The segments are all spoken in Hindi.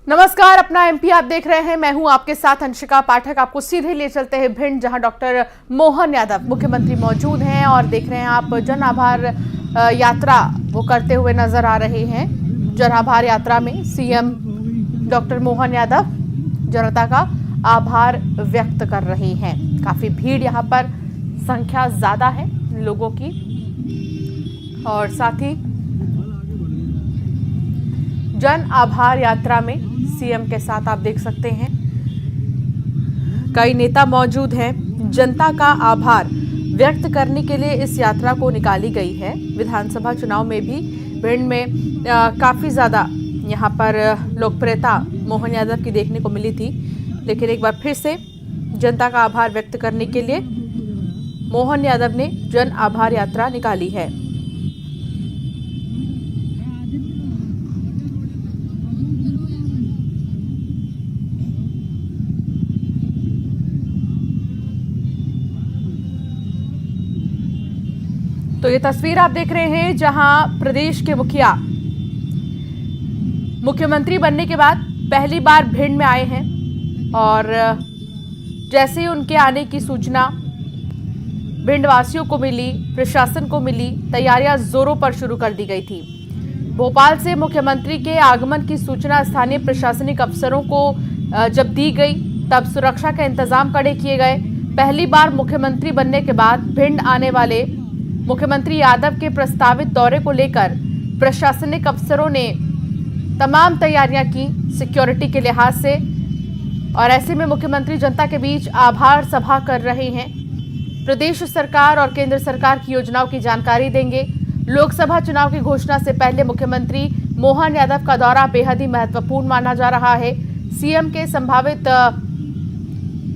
नमस्कार, अपना एमपी आप देख रहे हैं। मैं हूं आपके साथ अंशिका पाठक। आपको सीधे ले चलते हैं भिंड, जहां डॉक्टर मोहन यादव मुख्यमंत्री मौजूद हैं और देख रहे हैं आप जन आभार यात्रा वो करते हुए नजर आ रहे हैं। जन आभार यात्रा में सीएम डॉक्टर मोहन यादव जनता का आभार व्यक्त कर रहे हैं। काफी भीड़ यहाँ पर, संख्या ज्यादा है लोगों की और साथ ही जन आभार यात्रा में सीएम के साथ आप देख सकते हैं कई नेता मौजूद हैं। जनता का आभार व्यक्त करने के लिए इस यात्रा को निकाली गई है। विधानसभा चुनाव में भी भिंड में काफ़ी ज़्यादा यहाँ पर लोकप्रियता मोहन यादव की देखने को मिली थी, लेकिन एक बार फिर से जनता का आभार व्यक्त करने के लिए मोहन यादव ने जन आभार यात्रा निकाली है। तो ये तस्वीर आप देख रहे हैं जहां प्रदेश के मुखिया मुख्यमंत्री बनने के बाद पहली बार भिंड में आए हैं और जैसे ही उनके आने की सूचना भिंड वासियों को मिली, प्रशासन को मिली, तैयारियां जोरों पर शुरू कर दी गई थी। भोपाल से मुख्यमंत्री के आगमन की सूचना स्थानीय प्रशासनिक अफसरों को जब दी गई तब सुरक्षा के इंतजाम कड़े किए गए। पहली बार मुख्यमंत्री बनने के बाद भिंड आने वाले मुख्यमंत्री यादव के प्रस्तावित दौरे को लेकर प्रशासनिक अफसरों ने तमाम तैयारियां की सिक्योरिटी के लिहाज से, और ऐसे में मुख्यमंत्री जनता के बीच आभार सभा कर रहे हैं। प्रदेश सरकार और केंद्र सरकार की योजनाओं की जानकारी देंगे। लोकसभा चुनाव की घोषणा से पहले मुख्यमंत्री मोहन यादव का दौरा बेहद ही महत्वपूर्ण माना जा रहा है। सीएम के संभावित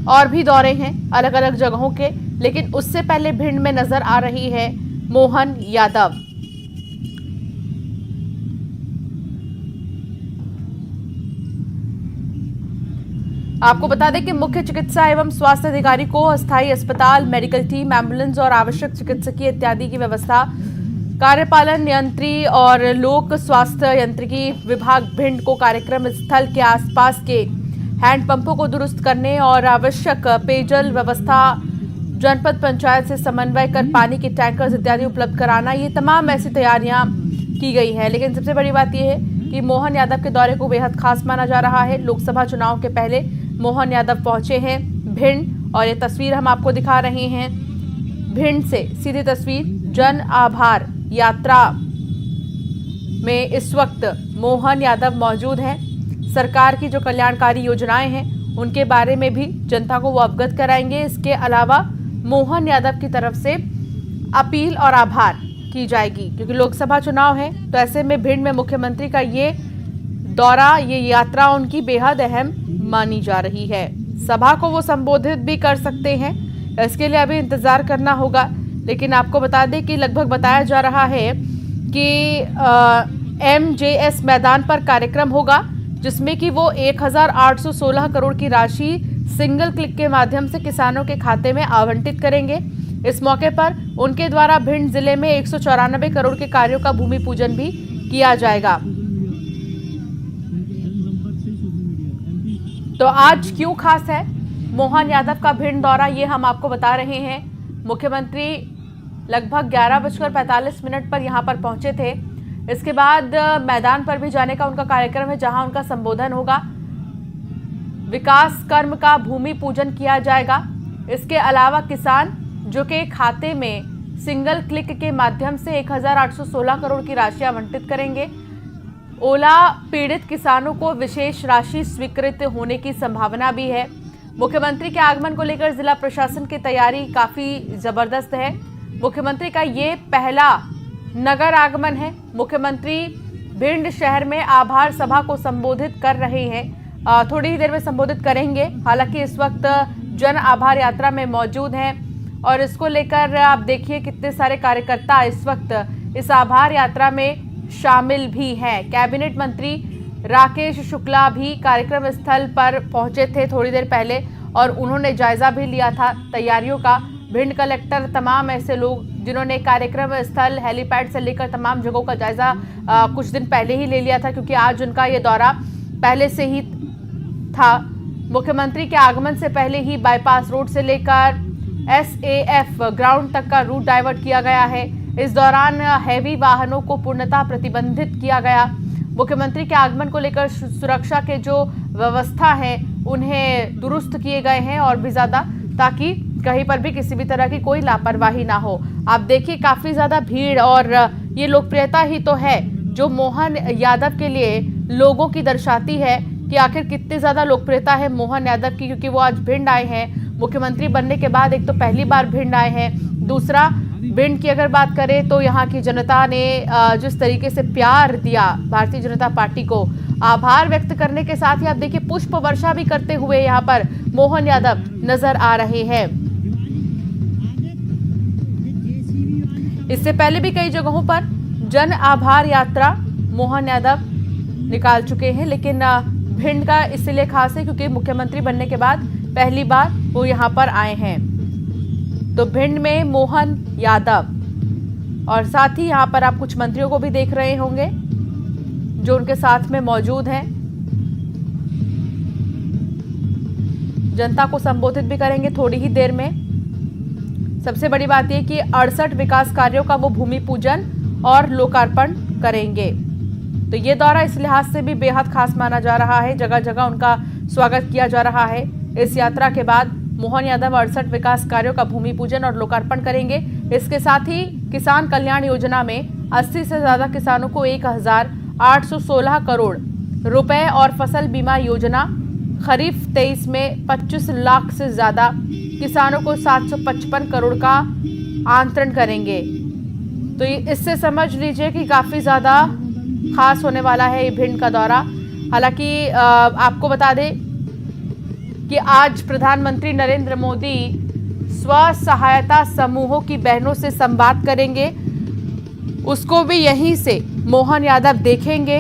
और भी दौरे हैं अलग अलग जगहों के, लेकिन उससे पहले भिंड में नजर आ रही है मोहन यादव। आपको बता दें कि मुख्य चिकित्सा एवं स्वास्थ्य अधिकारी को अस्थायी अस्पताल, मेडिकल टीम, एम्बुलेंस और आवश्यक चिकित्सकीय इत्यादि की व्यवस्था कार्यपालन यंत्री और लोक स्वास्थ्य यांत्रिकी विभाग भिंड को कार्यक्रम स्थल के आसपास के हैंडपंपों को दुरुस्त करने और आवश्यक पेयजल व्यवस्था, जनपद पंचायत से समन्वय कर पानी के टैंकर्स इत्यादि उपलब्ध कराना, ये तमाम ऐसी तैयारियां की गई है। लेकिन सबसे बड़ी बात यह है कि मोहन यादव के दौरे को बेहद खास माना जा रहा है। लोकसभा चुनाव के पहले मोहन यादव पहुंचे हैं भिंड और ये तस्वीर हम आपको दिखा रहे हैं भिंड से सीधी तस्वीर। जन आभार यात्रा में इस वक्त मोहन यादव मौजूद हैं। सरकार की जो कल्याणकारी योजनाएं हैं उनके बारे में भी जनता को वो अवगत कराएंगे। इसके अलावा मोहन यादव की तरफ से अपील और आभार की जाएगी, क्योंकि लोकसभा चुनाव है, तो ऐसे में भिंड में मुख्यमंत्री का ये दौरा, ये यात्रा उनकी बेहद अहम मानी जा रही है। सभा को वो संबोधित भी कर सकते हैं, इसके लिए अभी इंतजार करना होगा। लेकिन आपको बता दें कि लगभग बताया जा रहा है कि MJS मैदान पर कार्यक्रम होगा, जिसमें कि वो 1816 करोड़ की राशि सिंगल क्लिक के माध्यम से किसानों के खाते में आवंटित करेंगे। इस मौके पर उनके द्वारा भिंड जिले में 194 करोड़ के कार्यों का भूमि पूजन भी किया जाएगा। तो आज क्यों खास है मोहन यादव का भिंड दौरा, ये हम आपको बता रहे हैं। मुख्यमंत्री लगभग 11:45 पर यहां पर पहुंचे थे। इसके बाद मैदान पर भी जाने का उनका कार्यक्रम है, जहां उनका संबोधन होगा। विकास कर्म का भूमि पूजन किया जाएगा। इसके अलावा किसान जो के खाते में सिंगल क्लिक के माध्यम से 1816 करोड़ की राशि आवंटित करेंगे। ओला पीड़ित किसानों को विशेष राशि स्वीकृत होने की संभावना भी है। मुख्यमंत्री के आगमन को लेकर जिला प्रशासन की तैयारी काफी जबरदस्त है। मुख्यमंत्री का ये पहला नगर आगमन है। मुख्यमंत्री भिंड शहर में आभार सभा को संबोधित कर रहे हैं, थोड़ी ही देर में संबोधित करेंगे। हालांकि इस वक्त जन आभार यात्रा में मौजूद हैं और इसको लेकर आप देखिए कितने सारे कार्यकर्ता इस वक्त इस आभार यात्रा में शामिल भी हैं। कैबिनेट मंत्री राकेश शुक्ला भी कार्यक्रम स्थल पर पहुंचे थे थोड़ी देर पहले और उन्होंने जायजा भी लिया था तैयारियों का। भिंड कलेक्टर, तमाम ऐसे लोग जिन्होंने कार्यक्रम स्थल, हेलीपैड से लेकर तमाम जगहों का जायजा कुछ दिन पहले ही ले लिया था, क्योंकि आज उनका ये दौरा पहले से ही था। मुख्यमंत्री के आगमन से पहले ही बाईपास रोड से लेकर SAF ग्राउंड तक का रूट डाइवर्ट किया गया है। इस दौरान हैवी वाहनों को पूर्णतः प्रतिबंधित किया गया। मुख्यमंत्री के आगमन को लेकर सुरक्षा के जो व्यवस्था है उन्हें दुरुस्त किए गए हैं और भी ज्यादा, ताकि कहीं पर भी किसी भी तरह की कोई लापरवाही ना हो। आप देखिए काफी ज्यादा भीड़, और ये लोकप्रियता ही तो है जो मोहन यादव के लिए लोगों की दर्शाती है कि आखिर कितनी ज्यादा लोकप्रियता है मोहन यादव की, क्योंकि वो आज भिंड आए हैं। मुख्यमंत्री बनने के बाद एक तो पहली बार भिंड आए हैं, दूसरा भिंड की अगर बात करें तो यहाँ की जनता ने जिस तरीके से प्यार दिया भारतीय जनता पार्टी को, आभार व्यक्त करने के साथ ही आप देखिए पुष्प वर्षा भी करते हुए यहाँ पर मोहन यादव नजर आ रहे हैं। इससे पहले भी कई जगहों पर जन आभार यात्रा मोहन यादव निकाल चुके हैं, लेकिन भिंड का इसलिए खास है क्योंकि मुख्यमंत्री बनने के बाद पहली बार वो यहाँ पर आए हैं। तो भिंड में मोहन यादव, और साथ ही यहाँ पर आप कुछ मंत्रियों को भी देख रहे होंगे जो उनके साथ में मौजूद हैं। जनता को संबोधित भी करेंगे थोड़ी ही देर में। सबसे बड़ी बात यह कि 68 विकास कार्यों का वो भूमि पूजन और लोकार्पण करेंगे। तो ये दौरा इस लिहाज से भी बेहद खास माना जा रहा है, जगह जगह उनका स्वागत किया जा रहा है। इस यात्रा के बाद मोहन यादव 68 विकास कार्यों का भूमि पूजन और लोकार्पण करेंगे। इसके साथ ही किसान कल्याण योजना में 80 से ज्यादा किसानों को 1816 करोड़ रुपए और फसल बीमा योजना, खरीफ 23 में 25 लाख से ज्यादा किसानों को 755 करोड़ का आंतरण करेंगे। तो इससे समझ लीजिए कि काफी ज्यादा खास होने वाला है ये भिंड का दौरा। हालांकि आपको बता दें कि आज प्रधानमंत्री नरेंद्र मोदी स्व सहायता समूहों की बहनों से संवाद करेंगे, उसको भी यहीं से मोहन यादव देखेंगे,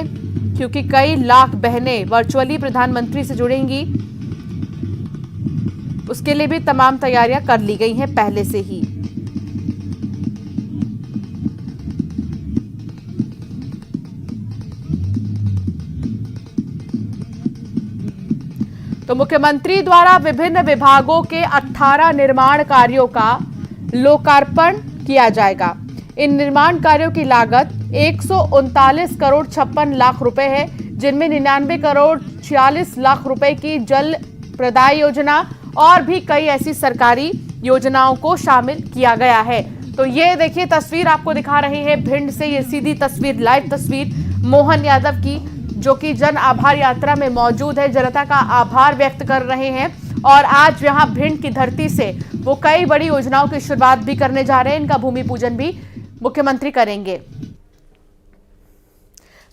क्योंकि कई लाख बहनें वर्चुअली प्रधानमंत्री से जुड़ेंगी। उसके लिए भी तमाम तैयारियां कर ली गई हैं पहले से ही। तो मुख्यमंत्री द्वारा विभिन्न विभागों के 18 निर्माण कार्यों का लोकार्पण किया जाएगा। इन निर्माण कार्यों की लागत 139 करोड़ 56 लाख रुपए है, जिनमें 99 करोड़ 46 लाख रुपए की जल प्रदाय योजना और भी कई ऐसी सरकारी योजनाओं को शामिल किया गया है। तो ये देखिए तस्वीर आपको दिखा रहे हैं भिंड से, ये सीधी तस्वीर, लाइव तस्वीर मोहन यादव की, जो कि जन आभार यात्रा में मौजूद है, जनता का आभार व्यक्त कर रहे हैं। और आज यहाँ भिंड की धरती से वो कई बड़ी योजनाओं की शुरुआत भी करने जा रहे हैं, इनका भूमि पूजन भी मुख्यमंत्री करेंगे।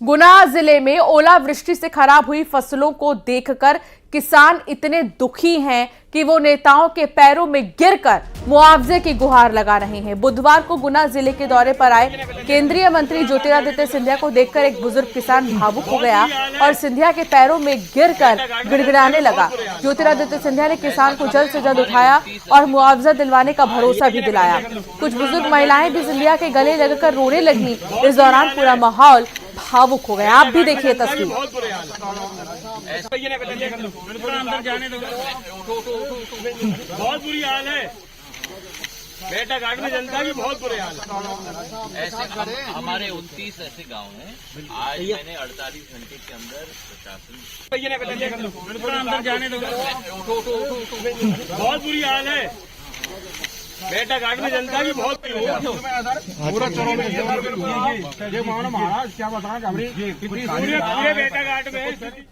गुना जिले में ओलावृष्टि से खराब हुई फसलों को देखकर किसान इतने दुखी हैं कि वो नेताओं के पैरों में गिरकर मुआवजे की गुहार लगा रहे हैं। बुधवार को गुना जिले के दौरे पर आए केंद्रीय मंत्री ज्योतिरादित्य सिंधिया को देखकर एक बुजुर्ग किसान भावुक हो गया और सिंधिया के पैरों में गिरकर गिड़गिड़ाने लगा। ज्योतिरादित्य सिंधिया ने किसान को जल्द से जल्द उठाया और मुआवजा दिलवाने का भरोसा भी दिलाया। कुछ बुजुर्ग महिलाएं भी सिंधिया के गले लगकर रोने लगी। इस दौरान पूरा माहौल भावुक हो गया। आप भी देखिए तस्वीर। बहुत बुरी हाल है, बेटा घाट में जनता की बहुत बुरे हाल है। ऐसे हमारे 29 ऐसे गांव हैं। आज मैंने 48 घंटे के अंदर प्रशासन अंदर जाने दो। बहुत बुरी हाल है, बेटा घाट में जनता की बहुत पूरा महाराज क्या बताएं पूरे बेटा घाट में।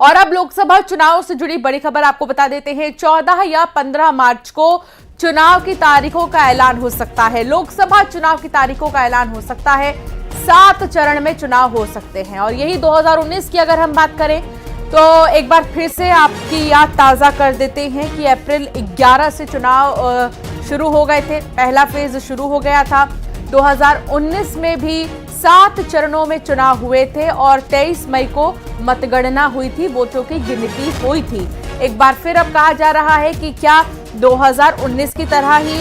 और अब लोकसभा चुनाव से जुड़ी बड़ी खबर आपको बता देते हैं। 14 या 15 मार्च को चुनाव की तारीखों का ऐलान हो सकता है। लोकसभा चुनाव की तारीखों का ऐलान हो सकता है। 7 चरण में चुनाव हो सकते हैं। और यही 2019 की अगर हम बात करें तो एक बार फिर से आपकी याद ताजा कर देते हैं कि अप्रैल 11 से चुनाव शुरू हो गए थे। पहला फेज शुरू हो गया था। 2019 में भी 7 चरणों में चुनाव हुए थे और 23 मई को मतगणना हुई थी, वोटों की गिनती हुई थी। एक बार फिर अब कहा जा रहा है कि क्या 2019 की तरह ही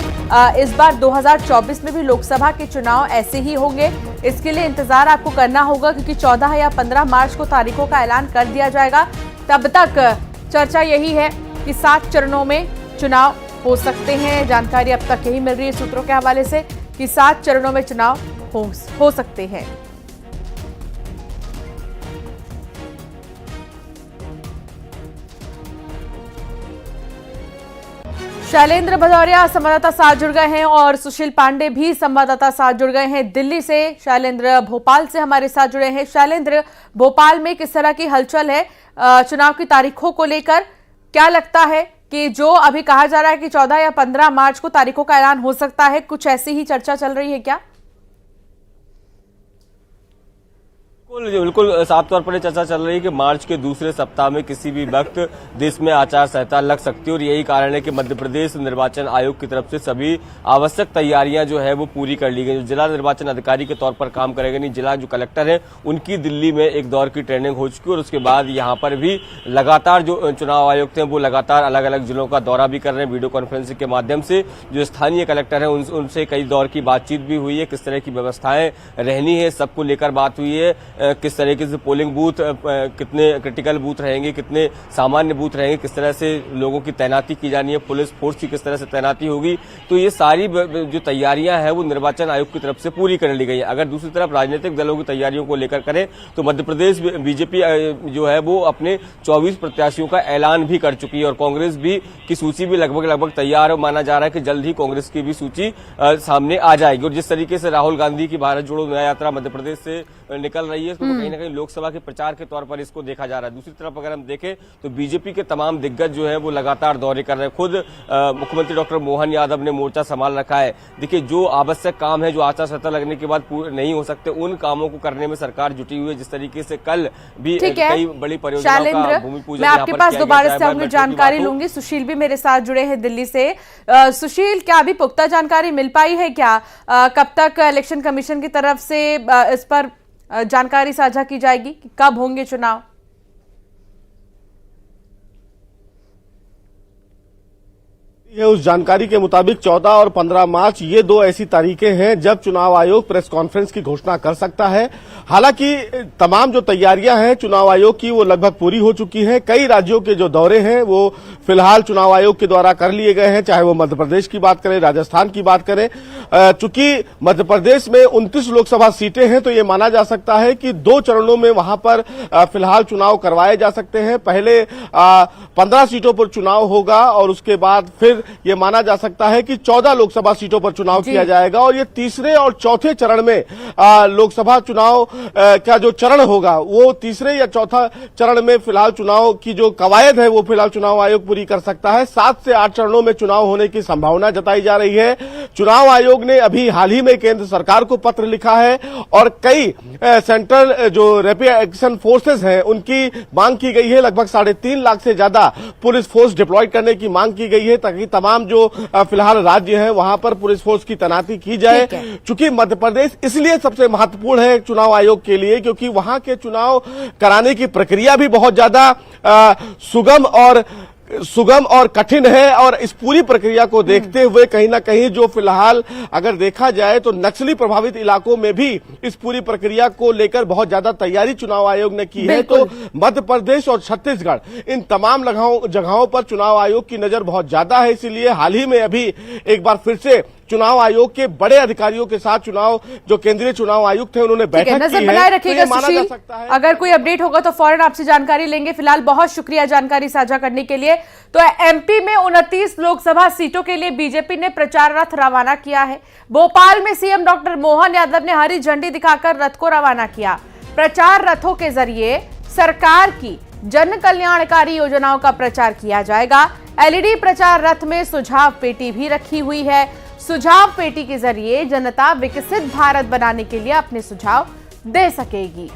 इस बार 2024 में भी लोकसभा के चुनाव ऐसे ही होंगे। इसके लिए इंतजार आपको करना होगा, क्योंकि 14 या 15 मार्च को तारीखों का ऐलान कर दिया जाएगा। तब तक चर्चा यही है कि 7 चरणों में चुनाव हो सकते हैं। जानकारी अब तक यही मिल रही है सूत्रों के हवाले से कि 7 चरणों में चुनाव हो सकते हैं। शैलेंद्र भदौरिया संवाददाता साथ जुड़ गए हैं और सुशील पांडे भी संवाददाता साथ जुड़ गए हैं दिल्ली से। शैलेंद्र भोपाल से हमारे साथ जुड़े हैं। शैलेंद्र, भोपाल में किस तरह की हलचल है चुनाव की तारीखों को लेकर? क्या लगता है कि जो अभी कहा जा रहा है कि 14 या 15 मार्च को तारीखों का ऐलान हो सकता है, कुछ ऐसी ही चर्चा चल रही है क्या? बिल्कुल साफ तौर पर चर्चा चल रही है कि मार्च के दूसरे सप्ताह में किसी भी वक्त देश में आचार संहिता लग सकती है और यही कारण है कि मध्य प्रदेश निर्वाचन आयोग की तरफ से सभी आवश्यक तैयारियां जो है वो पूरी कर ली गई। जो जिला निर्वाचन अधिकारी के तौर पर काम करेंगे, नहीं जिला जो कलेक्टर है उनकी दिल्ली में एक दौर की ट्रेनिंग हो चुकी है और उसके बाद यहाँ पर भी लगातार जो चुनाव आयुक्त हैं वो लगातार अलग अलग जिलों का दौरा भी कर रहे हैं वीडियो कॉन्फ्रेंसिंग के माध्यम से। जो स्थानीय कलेक्टर है उनसे कई दौर की बातचीत भी हुई है, किस तरह की व्यवस्थाएं रहनी है सबको लेकर बात हुई है। किस तरीके से पोलिंग बूथ, कितने क्रिटिकल बूथ रहेंगे, कितने सामान्य बूथ रहेंगे, किस तरह से लोगों की तैनाती की जानी है, पुलिस फोर्स की किस तरह से तैनाती होगी। तो ये सारी जो तैयारियां हैं वो निर्वाचन आयोग की तरफ से पूरी कर ली गई है। अगर दूसरी तरफ राजनीतिक दलों की तैयारियों को लेकर करें तो मध्य प्रदेश बीजेपी जो है वो अपने 24 प्रत्याशियों का ऐलान भी कर चुकी है और कांग्रेस भी की सूची भी लगभग तैयार है। माना जा रहा है कि जल्द ही कांग्रेस की भी सूची सामने आ जाएगी। और जिस तरीके से राहुल गांधी की भारत जोड़ो न्याय यात्रा मध्य प्रदेश से निकल रही है, तो कहीं ना कहीं लोकसभा के प्रचार के तौर पर इसको देखा जा रहा है। दूसरी तरफ अगर हम देखें तो बीजेपी के तमाम दिग्गज जो है वो लगातार दौरे कर रहे हैं। खुद मुख्यमंत्री डॉक्टर मोहन यादव ने मोर्चा संभाल रखा है। देखिए, जो आवश्यक काम है, जो आचार संहिता लगने के बाद नहीं हो सकते, उन कामों को करने में सरकार जुटी हुई है। जिस तरीके से कल भी कई बड़ी परियोजनाओं का भूमि पूजन मैं आपके पास दोबारा से आऊंगी, जानकारी लूंगी। सुशील भी मेरे साथ जुड़े हैं दिल्ली से। सुशील, क्या अभी पुख्ता जानकारी मिल पाई है क्या? कब तक इलेक्शन कमीशन की तरफ से इस पर जानकारी साझा की जाएगी कि कब होंगे चुनाव? ये उस जानकारी के मुताबिक 14 और 15 मार्च ये 2 ऐसी तारीखें हैं जब चुनाव आयोग प्रेस कॉन्फ्रेंस की घोषणा कर सकता है। हालांकि तमाम जो तैयारियां हैं चुनाव आयोग की वो लगभग पूरी हो चुकी हैं। कई राज्यों के जो दौरे हैं वो फिलहाल चुनाव आयोग के द्वारा कर लिए गए हैं, चाहे वो मध्य प्रदेश की बात करें, राजस्थान की बात करें। चूंकि मध्य प्रदेश में 29 लोकसभा सीटें हैं तो ये माना जा सकता है कि 2 चरणों में वहां पर फिलहाल चुनाव करवाए जा सकते हैं। पहले 15 सीटों पर चुनाव होगा और उसके बाद फिर ये माना जा सकता है कि 14 लोकसभा सीटों पर चुनाव किया जाएगा और ये तीसरे और चौथे चरण में लोकसभा चुनाव का जो चरण होगा वो तीसरे या चौथा चरण में फिलहाल चुनाव की जो कवायद है वो फिलहाल चुनाव आयोग पूरी कर सकता है। 7 से 8 चरणों में चुनाव होने की संभावना जताई जा रही है। चुनाव आयोग ने अभी हाल ही में केंद्र सरकार को पत्र लिखा है और कई सेंट्रल जो रैपिड एक्शन फोर्सेस हैं उनकी मांग की गई है। लगभग 3.5 लाख से ज्यादा पुलिस फोर्स डिप्लॉय करने की मांग की गई है ताकि तमाम जो फिलहाल राज्य हैं वहां पर पुलिस फोर्स की तैनाती की जाए। चूंकि मध्य प्रदेश इसलिए सबसे महत्वपूर्ण है चुनाव आयोग के लिए क्योंकि वहां के चुनाव कराने की प्रक्रिया भी बहुत ज्यादा सुगम और कठिन है और इस पूरी प्रक्रिया को देखते हुए कहीं ना कहीं जो फिलहाल अगर देखा जाए तो नक्सली प्रभावित इलाकों में भी इस पूरी प्रक्रिया को लेकर बहुत ज्यादा तैयारी चुनाव आयोग ने की है। तो मध्य प्रदेश और छत्तीसगढ़ इन तमाम जगहों पर चुनाव आयोग की नजर बहुत ज्यादा है। इसीलिए हाल ही में अभी एक बार फिर से चुनाव आयोग के बड़े अधिकारियों के साथ जो केंद्रीय चुनाव आयुक्त है उन्होंने बैठक की है। नजर बनाए रखिएगा सुशील, अगर कोई अपडेट होगा तो फौरन आपसे जानकारी लेंगे। फिलहाल बहुत शुक्रिया जानकारी साझा करने के लिए। तो एमपी में 29 लोकसभा सीटों के लिए बीजेपी ने प्रचार रथ रवाना किया है। भोपाल में सीएम डॉक्टर मोहन यादव ने हरी झंडी दिखाकर रथ को रवाना किया। प्रचार रथों के जरिए सरकार की जन कल्याणकारी योजनाओं का प्रचार किया जाएगा। एलईडी प्रचार रथ में सुझाव पेटी भी रखी हुई है। सुझाव पेटी के जरिए जनता विकसित भारत बनाने के लिए अपने सुझाव दे सकेगी।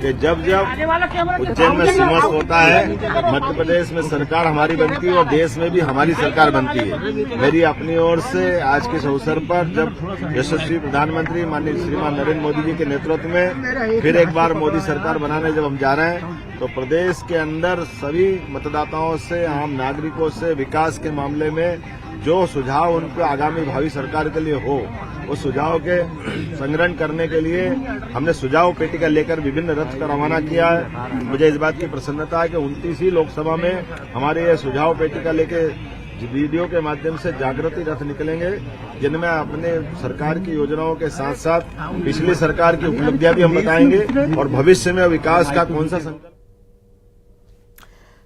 कि जब उज्जैन में सिमस होता है, मध्य प्रदेश में सरकार हमारी बनती है और देश में भी हमारी सरकार बनती है। मेरी अपनी ओर से आज के इस अवसर पर जब यशस्वी प्रधानमंत्री माननीय श्रीमान नरेंद्र मोदी जी के नेतृत्व में फिर एक बार मोदी सरकार बनाने जब हम जा रहे हैं, तो प्रदेश के अंदर सभी मतदाताओं से, आम नागरिकों से विकास के मामले में जो सुझाव उनको आगामी भावी सरकार के लिए हो, उस सुझाव के संग्रहण करने के लिए हमने सुझाव पेटिका लेकर विभिन्न रथ का रवाना किया है। मुझे इस बात की प्रसन्नता है कि 29वीं लोकसभा में हमारे ये सुझाव पेटिका लेके वीडियो के माध्यम से जागृति रथ निकलेंगे, जिनमें अपने सरकार की योजनाओं के साथ साथ पिछली सरकार की उपलब्धियां भी हम बताएंगे और भविष्य में विकास का कौन सा संकल्प।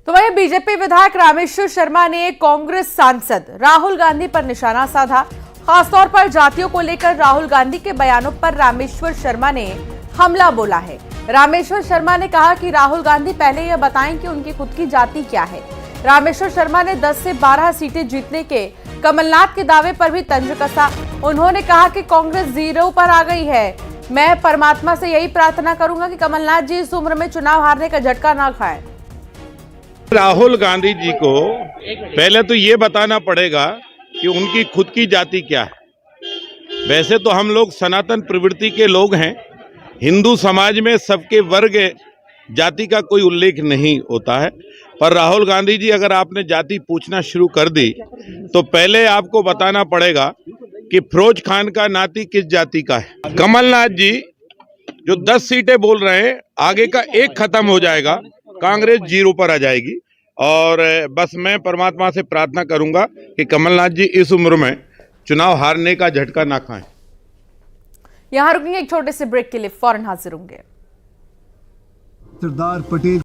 तो वहीं बीजेपी विधायक रामेश्वर शर्मा ने कांग्रेस सांसद राहुल गांधी पर निशाना साधा। खासतौर पर जातियों को लेकर राहुल गांधी के बयानों पर रामेश्वर शर्मा ने हमला बोला है। रामेश्वर शर्मा ने कहा कि राहुल गांधी पहले यह बताएं कि उनकी खुद की जाति क्या है। रामेश्वर शर्मा ने 10 से 12 सीटें जीतने के कमलनाथ के दावे पर भी तंज कसा। उन्होंने कहा कि कांग्रेस 0 पर आ गई है। मैं परमात्मा से यही प्रार्थना करूंगा कि कमलनाथ जी इस उम्र में चुनाव हारने का झटका ना खाएं। राहुल गांधी जी को पहले तो ये बताना पड़ेगा कि उनकी खुद की जाति क्या है। वैसे तो हम लोग सनातन प्रवृत्ति के लोग हैं। हिंदू समाज में सबके वर्ग जाति का कोई उल्लेख नहीं होता है, पर राहुल गांधी जी अगर आपने जाति पूछना शुरू कर दी तो पहले आपको बताना पड़ेगा कि फिरोज खान का नाती किस जाति का है। कमलनाथ जी जो 10 सीटें बोल रहे हैं, आगे का एक खत्म हो जाएगा, कांग्रेस 0 पर आ जाएगी। और बस मैं परमात्मा से प्रार्थना करूंगा कि कमलनाथ जी इस उम्र में चुनाव हारने का झटका ना खाएं। यहां रुकेंगे एक छोटे से ब्रेक के लिए, फौरन हाजिर होंगे। सरदार पटेल